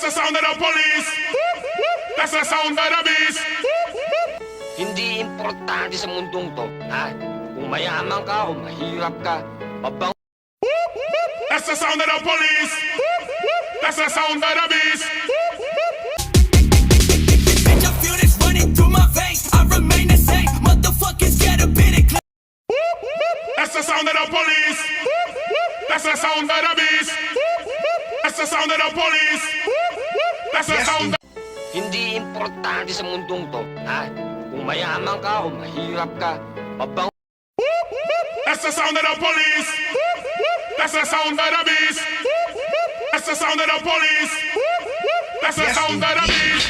the sound of the police. That's the sound of the beast. Hindi importante sa mundong to, ha? Kung mayaman ka o mahirap ka, mabang... That's the sound of the police. That's the sound of the beast. Bitch, I feel this running through my veins. I remain the same. Motherfuckers get a bit of That's the sound of the police. That's the sound of the beast. That's the sound of the police. That's the sound of... Hindi importante sa mundong to, ha? Kung mayaman ka o mahirap ka, mabang... That's the sound of the police. That's the sound of the beast. That's the sound of the police. That's the sound of the beast.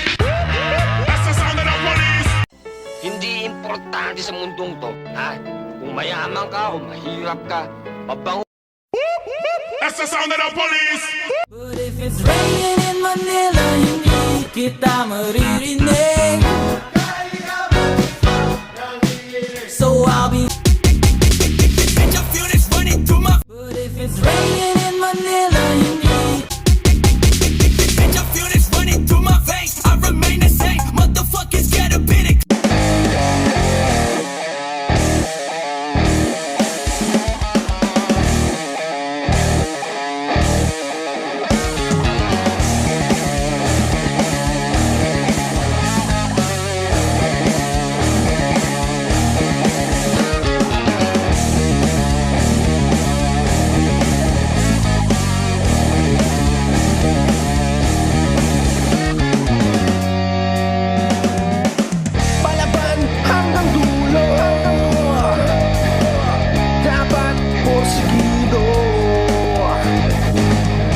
That's the sound of the police. Hindi importante sa mundong to, ha? Kung mayaman ka o mahirap ka, mabang... That's the sound of the police. But if it's raining in Manila, hindi kita maririnig. So I'll be... Bitch, I feel this running through my... But if it's raining in Manila, hindi... Bitch, I feel this running through my veins. I remain the same. Motherfuckers get a bit of... Palaban hanggang dulo. Dapat porsigido.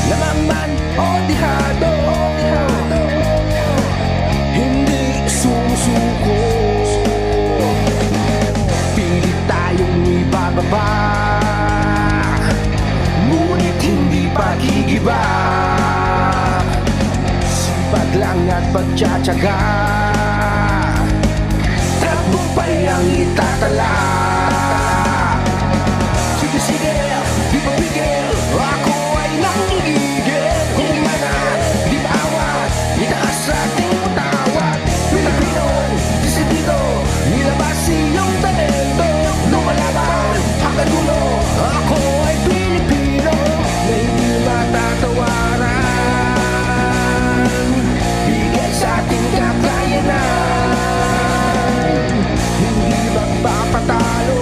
Namaman o dihado. Hindi sumusuko. Pilit tayong ibababa, ngunit hindi pagigiba. Sipag lang at pagtsatsaga, tagumpay ang itatala.